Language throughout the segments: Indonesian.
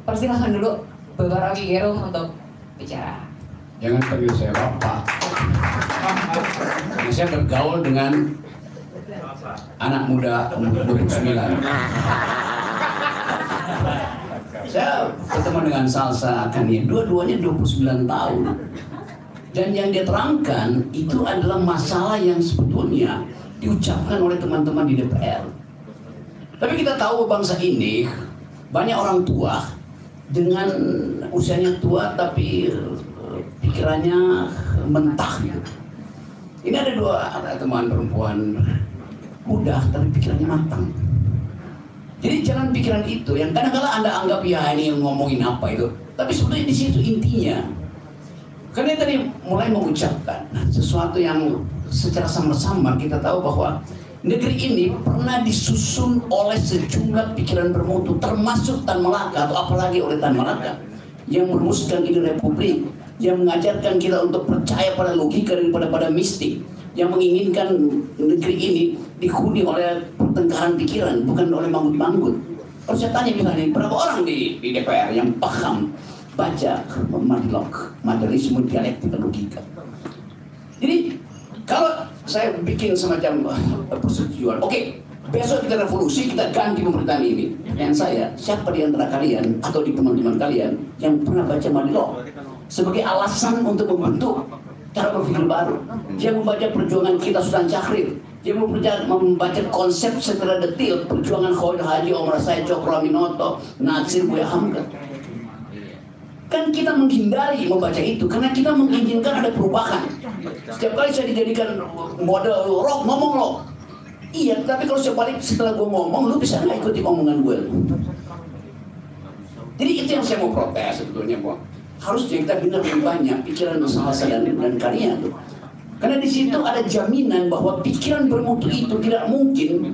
Persilahkan dulu Bapak Rocky Gerung untuk bicara. Jangan panggil saya Bapak. Karena saya bergaul dengan anak muda umur 29. Saya ketemu dengan Salsa Kania, dua-duanya 29 tahun. Dan yang dia terangkan itu adalah masalah yang sebetulnya diucapkan oleh teman-teman di DPR. Tapi kita tahu bangsa ini banyak orang tua dengan usianya tua tapi pikirannya mentah gitu. Ini ada teman perempuan muda tapi pikirannya matang. Jadi jangan pikiran itu yang kadang-kadang Anda anggap ya ini yang ngomongin apa itu. Tapi sebetulnya di situ intinya. Karena tadi mulai mengucapkan sesuatu yang secara samar-samar kita tahu bahwa negeri ini pernah disusun oleh sejumlah pikiran bermutu, termasuk Tan Malaka atau apalagi oleh Tan Malaka yang merumuskan ide republik, yang mengajarkan kita untuk percaya pada logika daripada pada mistik, yang menginginkan negeri ini dihuni oleh pertengkaran pikiran, bukan oleh manggut-manggut. Kalau saya tanya misalnya, berapa orang di DPR yang paham baca madlog, materialisme, dialektika, logika? Jadi kalau saya bikin semacam persetujuan, oke, besok kita revolusi, kita ganti pemerintahan ini. Yang saya, siapa di antara kalian atau di teman-teman kalian yang pernah baca madlog sebagai alasan untuk membentuk cara berpikir baru? Dia membaca perjuangan kita Sultan Syahrir, dia membaca konsep secara detail perjuangan Khawadir Haji, Omar Said, Cokroaminoto, Natsir, Buya Hamka. Kan kita menghindari membaca itu karena kita menginginkan ada perubahan. Setiap kali saya dijadikan model rock, ngomong rock. Iya, tapi kalau saya balik setelah gue ngomong, lu bisa nggak ikuti omongan gue? Jadi itu yang saya mau protes sebetulnya, bahwa harusnya kita benar lebih banyak pikiran masalah dan karya tuh. Karena di situ ada jaminan bahwa pikiran bermutu itu tidak mungkin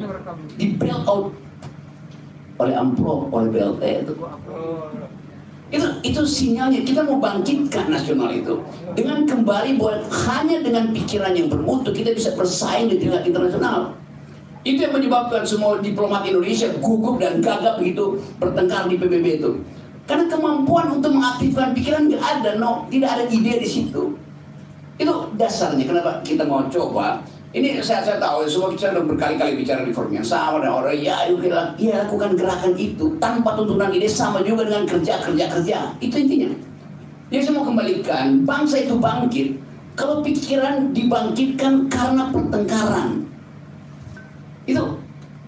di bail out oleh amplop, oleh BLT itu. Itu sinyalnya kita mau bangkitkan nasional itu dengan kembali bahwa hanya dengan pikiran yang bermutu kita bisa bersaing di tingkat internasional. Itu yang menyebabkan semua diplomat Indonesia gugup dan gagap begitu bertengkar di PBB itu. Karena kemampuan untuk mengaktifkan pikiran nggak ada, tidak ada ide di situ. Itu dasarnya kenapa kita mau coba. Ini saya tahu semua kita sudah berkali-kali bicara di forum yang sama dan orang ya lakukan gerakan itu tanpa tuntunan ide sama juga dengan kerja. Itu intinya. Jadi saya mau kembalikan bangsa itu bangkit kalau pikiran dibangkitkan karena pertengkaran. Itu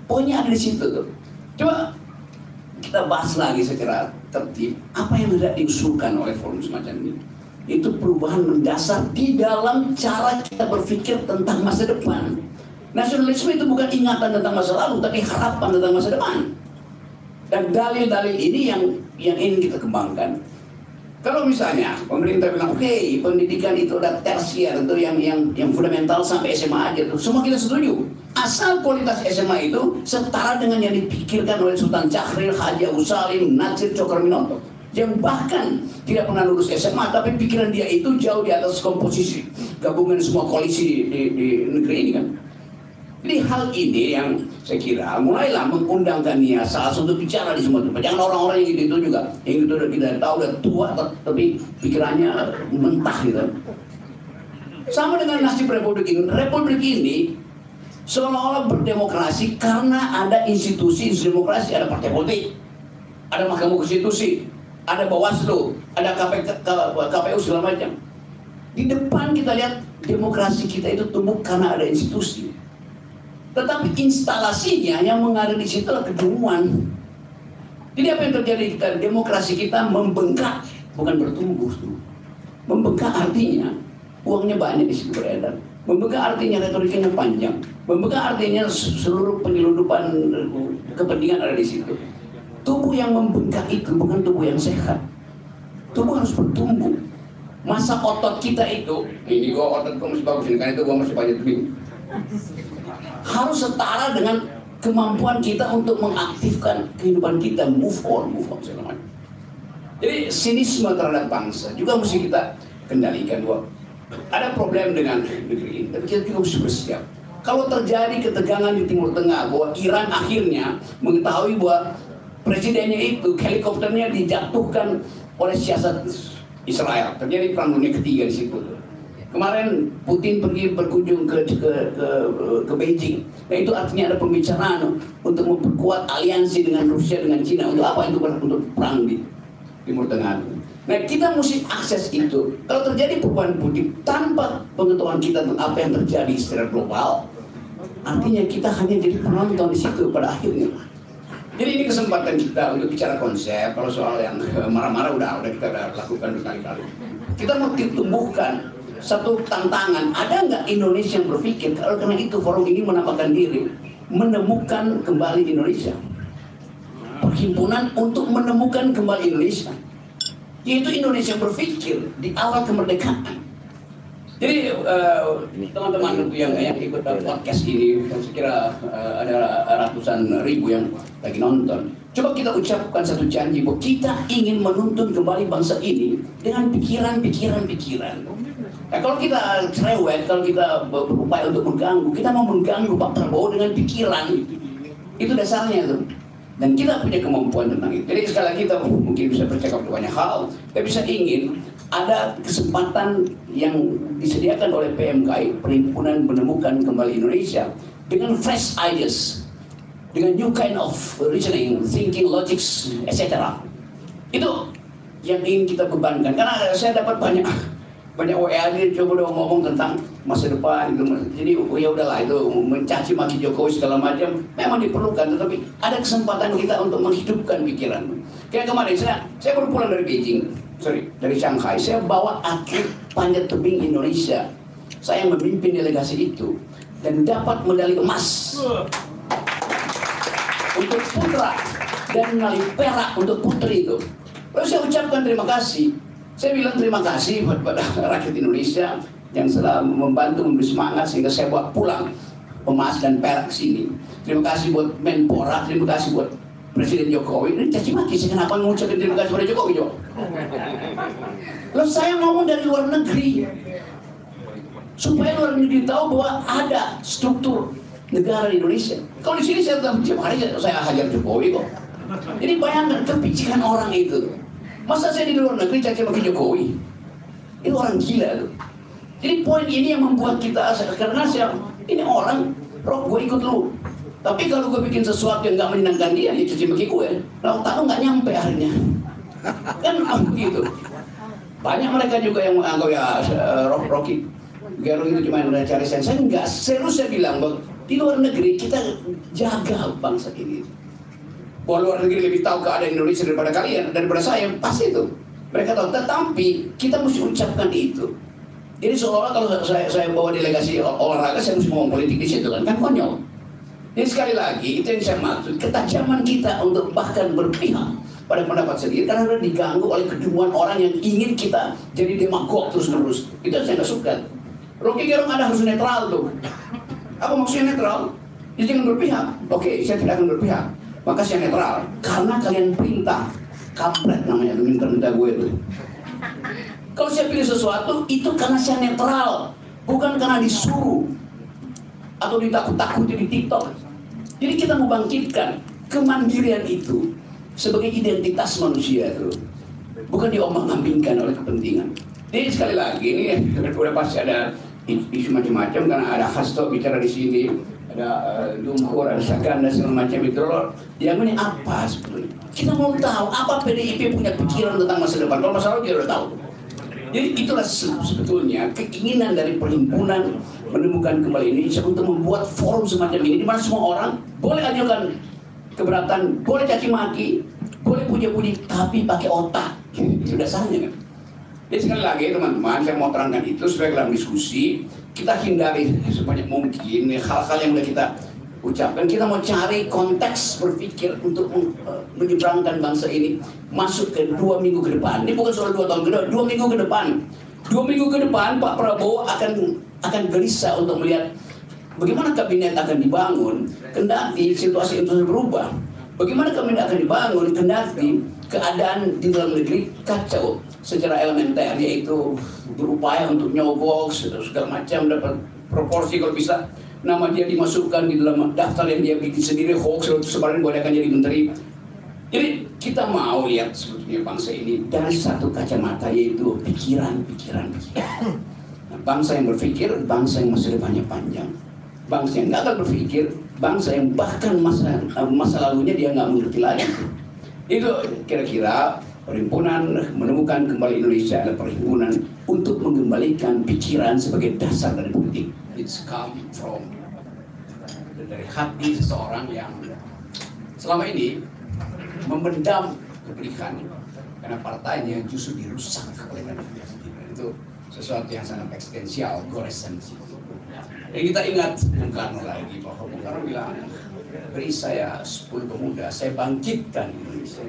poinnya ada di situ tuh. Coba kita bahas lagi secara tertib apa yang hendak diusulkan oleh forum semacam ini. Itu perubahan mendasar di dalam cara kita berpikir tentang masa depan. Nasionalisme itu bukan ingatan tentang masa lalu, tapi harapan tentang masa depan. Dan dalil-dalil ini yang ingin kita kembangkan. Kalau misalnya pemerintah bilang, oke, pendidikan itu ada tersier, itu yang fundamental sampai SMA aja, tuh semua kita setuju. Asal kualitas SMA itu setara dengan yang dipikirkan oleh Sultan Syahrir, Haji Agus Salim, Natsir, Cokroaminoto, yang bahkan tidak pernah lulus SMA, tapi pikiran dia itu jauh di atas komposisi gabungan semua koalisi di negeri ini kan. Jadi hal ini yang saya kira mulailah mengundangkan Niasa untuk bicara di semua tempat. Jangan orang-orang yang gitu juga, yang itu udah kita tahu udah tua tapi pikirannya mentah gitu. Sama dengan nasib republik ini. Republik ini seolah-olah berdemokrasi karena ada institusi demokrasi, ada partai politik, ada Mahkamah Konstitusi, ada Bawaslu, ada KPU segala macam. Di depan kita lihat demokrasi kita itu tumbuh karena ada institusi. Tetapi instalasinya yang mengalir di situ adalah kedunguan. Jadi apa yang terjadi kita? Demokrasi kita membengkak, bukan bertumbuh. Membengkak artinya uangnya banyak di situ beredar. Membengkak artinya retorikanya panjang. Membengkak artinya seluruh penyeludupan kepentingan ada di situ. Tubuh yang membengkak itu bukan tubuh yang sehat. Tubuh harus bertumbuh. Masa otot kita itu, ini gua otot gua masih bagus ini, karena itu gua masih banyak lebih. Harus setara dengan kemampuan kita untuk mengaktifkan kehidupan kita, move on segala macam. Jadi sinisme terhadap bangsa juga mesti kita kendalikan. Bahwa ada problem dengan negeri ini, tapi kita juga mesti bersiap. Kalau terjadi ketegangan di Timur Tengah, bahwa Iran akhirnya mengetahui bahwa presidennya itu helikopternya dijatuhkan oleh siasat Israel. Terjadi perang dunia ketiga di situ. Kemarin Putin pergi berkunjung ke Beijing. Nah, itu artinya ada pembicaraan untuk memperkuat aliansi dengan Rusia dengan Cina. Untuk apa itu? Untuk perang di Timur Tengah. Nah, kita mesti akses itu. Kalau terjadi perubahan politik tanpa pengetahuan kita tentang apa yang terjadi secara global, artinya kita hanya jadi penonton di situ pada akhirnya. Jadi ini kesempatan kita untuk bicara konsep. Kalau soal yang marah-marah udah kita lakukan berkali-kali. Kita mau tumbuhkan satu tantangan. Ada nggak Indonesia yang berpikir kalau karena itu forum ini menambahkan diri menemukan kembali Indonesia, perhimpunan untuk menemukan kembali Indonesia, yaitu Indonesia berpikir di awal kemerdekaan. Jadi teman-teman yang ikut podcast ini, saya kira ada ratusan ribu yang lagi nonton. Coba kita ucapkan satu janji bahwa kita ingin menuntun kembali bangsa ini dengan pikiran. Nah, kalau kita cerewet, kalau kita berupaya untuk mengganggu, kita mau mengganggu Pak Prabowo dengan pikiran. Itu dasarnya tuh. Dan kita punya kemampuan tentang itu. Jadi sekali lagi kita mungkin bisa bercakap banyak hal. Kita bisa ingin ada kesempatan yang disediakan oleh PMKI, Perhimpunan Menemukan Kembali Indonesia, dengan fresh ideas, dengan new kind of reasoning, thinking, logics, etc. Itu yang ingin kita bebankan. Karena saya dapat banyak WA dia coba ngomong tentang masa depan gitu. Jadi ya udahlah, itu mencaci maki Jokowi segala macam memang diperlukan, tetapi ada kesempatan kita untuk menghidupkan pikiran. Kayak kemarin saya baru pulang dari Shanghai, saya bawa atlet panjat tebing Indonesia. Saya memimpin delegasi itu dan dapat medali emas untuk putra dan medali perak untuk putri itu. Lalu saya ucapkan terima kasih. Saya bilang terima kasih kepada rakyat Indonesia yang telah membantu memberi semangat sehingga saya bawa pulang emas dan perak ke sini. Terima kasih buat Menpora, terima kasih buat Presiden Jokowi. Ini caci maki, saya kenapa mengucapkan terima kasih pada Jokowi, Jo? Lalu saya ngomong dari luar negeri supaya luar negeri tahu bahwa ada struktur negara di Indonesia. Kalau di sini saya tiap hari saya hajar Jokowi kok. Jadi bayangkan kepicikan orang itu. Masa saya di luar negeri caci maki Jokowi? Itu orang gila tuh. Jadi poin ini yang membuat kita, karena ini orang, Rob gue ikut lu. Tapi kalau gue bikin sesuatu yang gak menyenangkan dia caci maki gue. Nah, otak lu gak nyampe akhirnya. Kan begitu. Banyak mereka juga yang menganggap ya Rocky Gerung itu cuma cari saya enggak. Serius saya bilang bahwa di luar negeri kita jaga bangsa ini. Bahwa luar negeri lebih tahu keadaan Indonesia daripada kalian, daripada saya, pasti itu. Mereka tahu, tetapi kita mesti ucapkan itu. Jadi seolah-olah kalau saya bawa delegasi olahraga, saya mesti ngomong politik di situ kan konyol. Jadi sekali lagi, itu yang saya maksud, ketajaman kita untuk bahkan berpihak pada pendapat sendiri, karena sudah diganggu oleh kedunguan orang yang ingin kita jadi demagog terus-menerus. Itu yang saya nggak suka. Rocky Gerung ada harus netral tuh. Apa maksudnya netral? Dia jangan berpihak. Oke, saya tidak akan berpihak. Maka saya netral, karena kalian perintah. Kampret namanya, minta gue itu. Kalau saya pilih sesuatu, itu karena saya netral, bukan karena disuruh atau ditakut-takuti di TikTok. Jadi kita membangkitkan kemandirian itu sebagai identitas manusia itu, bukan diombang-ambingkan oleh kepentingan. Jadi sekali lagi ini udah pasti ada isu macam-macam, karena ada Hasto bicara di sini, ada Dumkur, ada Saganda segala macam itu loh. Yang ini apa sebetulnya? Kita mau tahu apa PDIP punya pikiran tentang masa depan. Kalau masalah kita udah tahu. Jadi itulah sebetulnya keinginan dari perhimpunan menemukan kembali Indonesia untuk membuat forum semacam ini, di mana semua orang boleh ajukan keberatan, boleh caci maki, boleh puji-puji, tapi pakai otak. Itu dasarnya kan. Jadi sekali lagi teman-teman, saya mau terangkan itu supaya dalam diskusi kita hindari sebanyak mungkin hal-hal yang udah kita ucapkan. Kita mau cari konteks berpikir untuk menyeberangkan bangsa ini masuk ke 2 minggu ke depan. Ini bukan soal 2 tahun ke depan, 2 minggu ke depan. 2 minggu ke depan Pak Prabowo akan gelisah untuk melihat bagaimana kabinet akan dibangun kendati situasi itu berubah. Bagaimana kabinet akan dibangun kendati keadaan di dalam negeri kacau secara elementer, yaitu berupaya untuk nyogok segala macam, dapat proporsi kalau bisa nama dia dimasukkan di dalam daftar yang dia bikin sendiri, hoax sebenarnya boleh akan jadi menteri. Jadi kita mau lihat sebetulnya bangsa ini dari satu kacamata, yaitu pikiran. Nah, bangsa yang berpikir, bangsa yang masa depannya panjang. Bangsa yang gagal berpikir, bangsa yang bahkan masa lalunya dia nggak mengerti lagi. Itu kira-kira perhimpunan menemukan kembali Indonesia adalah perhimpunan untuk mengembalikan pikiran sebagai dasar dari politik. It's come from dari hati seseorang yang selama ini memendam kepedihan karena partainya justru dirusak oleh kadernya sendiri. Itu sesuatu yang sangat eksistensial, goresan. Dan kita ingat Bung Karno lagi, bahwa Bung Karno bilang, beri saya 10 pemuda, saya bangkitkan Indonesia.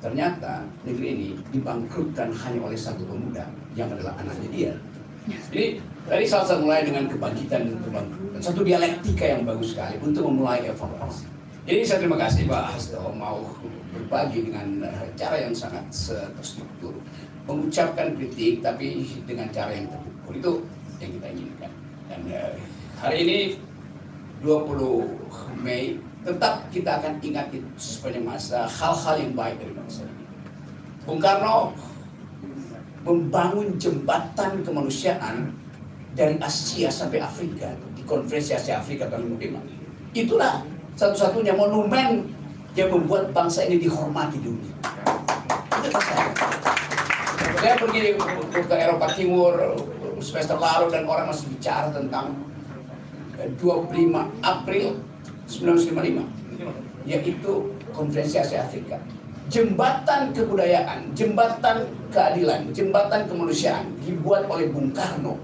Ternyata negeri ini dibangkrutkan hanya oleh satu pemuda, yang adalah anaknya dia. Jadi dari salah mulai dengan kebangkitan dan kebangkrutan, satu dialektika yang bagus sekali untuk memulai evaluasi. Jadi saya terima kasih Pak Hasto mau berbagi dengan cara yang sangat terstruktur, mengucapkan kritik tapi dengan cara yang terukur. Itu yang kita inginkan. Dan hari ini 20 Mei tetap kita akan ingat sepanjang masa hal-hal yang baik dari bangsa ini. Bung Karno membangun jembatan kemanusiaan dari Asia sampai Afrika di Konferensi Asia Afrika tahun 1955. Itulah satu-satunya monumen yang membuat bangsa ini dihormati di dunia. Saya pergi ke Eropa Timur semester lalu dan orang masih bicara tentang 25 April 1955, yaitu Konferensi Asia Afrika. Jembatan kebudayaan, jembatan keadilan, jembatan kemanusiaan dibuat oleh Bung Karno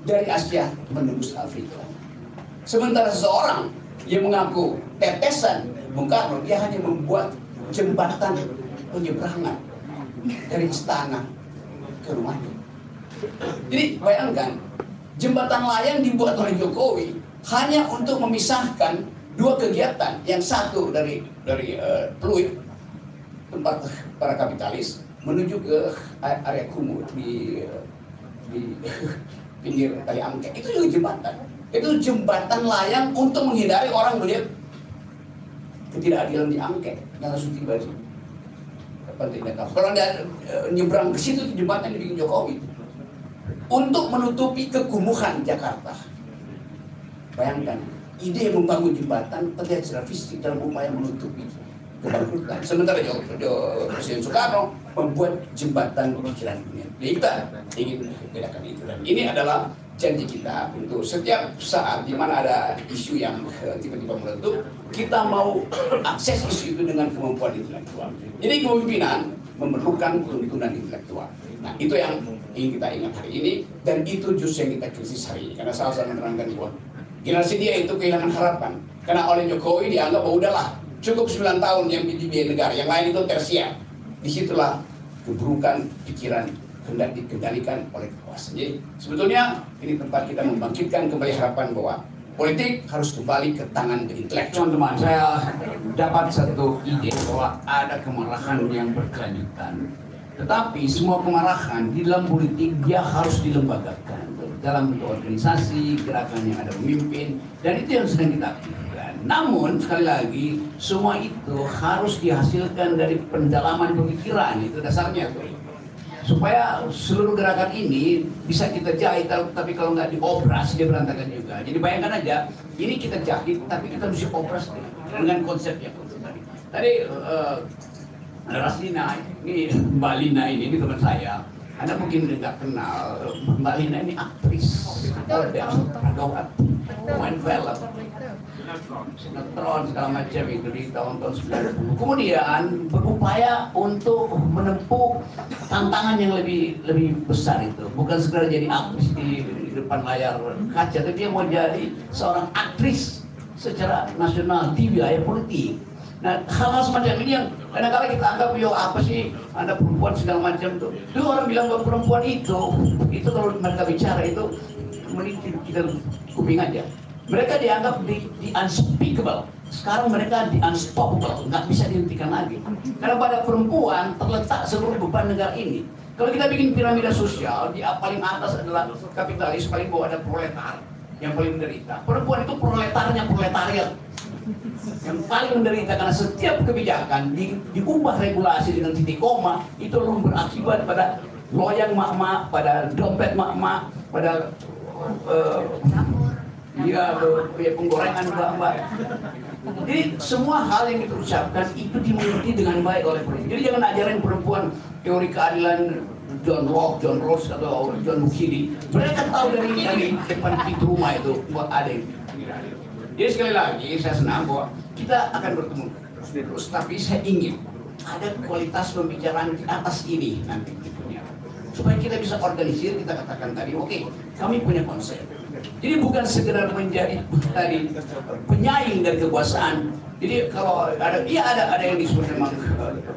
dari Asia menembus Afrika. Sementara seseorang yang mengaku tetesan Bung Karno, dia hanya membuat jembatan penyeberangan dari istana ke rumahnya. Jadi bayangkan, jembatan layang dibuat oleh Jokowi hanya untuk memisahkan dua kegiatan, yang satu dari Pluit, tempat para kapitalis, menuju ke area kumuh di pinggir Kali Angke. Itu juga jembatan. Itu jembatan layang untuk menghindari orang melihat ketidakadilan di Angke yang langsung tiba di Pantai Indah. Kalau dia nyebrang ke situ, jembatan dibikin Jokowi untuk menutupi kekumuhan Jakarta. Bayangkan, ide membangun jembatan terlihat secara fisik dalam upaya menutupi kebangkrutan. Sementara Presiden Soekarno membuat jembatan pikiran dunia. Kita ingin bedakan itu. Dan ini adalah janji kita untuk setiap saat di mana ada isu yang tiba-tiba meletup, kita mau akses isu itu dengan kemampuan intelektual. Jadi kepemimpinan memerlukan tuntunan intelektual. Nah, itu yang ingin kita ingat hari ini, dan itu justru yang kita krisis hari ini. Karena salah satu menerangkan bahwa generasi dia itu kehilangan harapan. Karena oleh Jokowi dianggap bahwa udahlah, cukup 9 tahun yang dibiayai negara, yang lain itu tersier. Disitulah keburukan pikiran hendak dikendalikan oleh kekuasaan. Jadi sebetulnya ini tempat kita membangkitkan kembali harapan bahwa politik harus kembali ke tangan intelektual. Teman-teman, saya dapat satu ide bahwa ada kemarahan yang berkelanjutan. Tetapi semua kemarahan di dalam politik dia harus dilembagakan dalam bentuk organisasi, gerakan yang ada pemimpin, dan itu yang sedang kita aktifkan. Namun sekali lagi semua itu harus dihasilkan dari pendalaman pemikiran, itu dasarnya tuh. Supaya seluruh gerakan ini bisa kita jahit, tapi kalau nggak diobras dia berantakan juga. Jadi bayangkan aja, ini kita jahit, tapi kita mesti obras dengan konsep yang tadi. Tadi Raslina, ini Mbak Lina ini teman saya. Anda mungkin nggak kenal, Mbak Lina ini aktris, agawat, main film, sinetron segala macam itu di tahun-tahun 90. Kemudian berupaya untuk menempuh tantangan yang lebih besar itu, bukan sekedar jadi aktris di depan layar kaca, tapi dia mau jadi seorang aktris secara nasional di wilayah politik. Nah, hal-hal semacam ini yang kadang-kadang kita anggap, yo apa sih, Anda perempuan segala macam tuh. Dulu orang bilang bahwa perempuan itu kalau mereka bicara itu menitip kita kuping aja. Mereka dianggap di unspeakable. Sekarang mereka di unstoppable, nggak bisa dihentikan lagi. Karena pada perempuan terletak seluruh beban negara ini. Kalau kita bikin piramida sosial, di paling atas adalah kapitalis, paling bawah ada proletar yang paling menderita. Perempuan itu proletarnya proletariat. Yang paling menderita karena setiap kebijakan diubah regulasi dengan titik koma, itu lalu berakibat pada loyang mak-mak, pada dompet mak-mak, pada penggorengan mbak-mbak. Jadi semua hal yang kita ucapkan itu dimengerti dengan baik oleh perempuan. Jadi jangan ajarin perempuan teori keadilan John Locke, John Rawls atau John Mukhidi. Mereka tahu dari depan pintu rumah itu buat ada yang tidak adil. Jadi sekali lagi saya senang bahwa kita akan bertemu terus, tapi saya ingin ada kualitas pembicaraan di atas ini nanti berikutnya. Supaya kita bisa organisir, kita katakan tadi, oke, kami punya konsep. Jadi bukan sekedar menjadi tadi penyaing dari kekuasaan. Jadi kalau ada yang disebut memang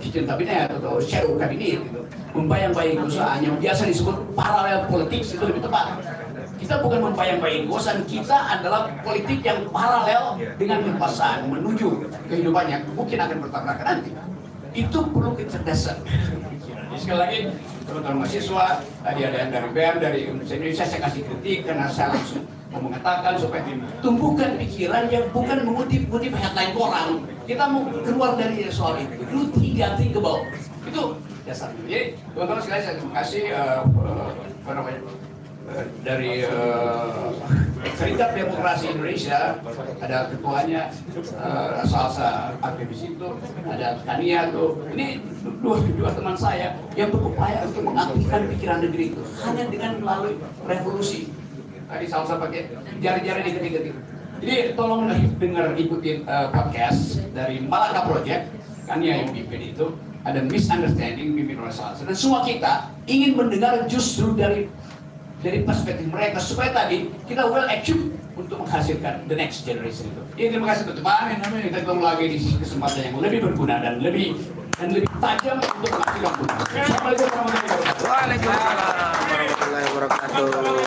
kitchen kabinet atau shadow kabinet gitu, membayang-bayang kekuasaan yang biasa disebut paralel politik, itu lebih tepat. Kita bukan membayang-bayang kekuasaan, kita adalah politik yang paralel dengan kekuasaan menuju kehidupannya mungkin akan bertabrakan nanti. Itu perlu kecerdasan. Jadi sekali lagi teman-teman mahasiswa, tadi ada yang dari BEM, dari Indonesia, saya kasih kritik karena saya langsung mau mengatakan supaya tumbuhkan pikiran yang bukan mengutip-utip headline koran. Kita mau keluar dari soal itu, lu think ke bawah. Itu dasarnya. Jadi teman-teman sekali saya terima kasih dari Serikat Demokrasi Indonesia, ada ketuanya, salsa aktivis itu, ada Tania tuh. Ini dua teman saya yang berupaya untuk mengaktifkan pikiran negeri itu hanya dengan melalui revolusi. Tadi salsa pakai jari-jari diketik-ketik. Jadi tolong dengar ikutin podcast dari Malaka Project, Tania yang pimpin itu. Ada misunderstanding pimpin oleh salsa. Dan semua kita ingin mendengar justru dari perspektif mereka supaya tadi kita well equipped untuk menghasilkan the next generation itu. Jadi terima kasih teman-teman. Kita ketemu lagi di kesempatan yang lebih berguna dan lebih tajam untuk menghasilkan guna. Assalamualaikum warahmatullahi wabarakatuh. Waalaikumsalam warahmatullahi wabarakatuh.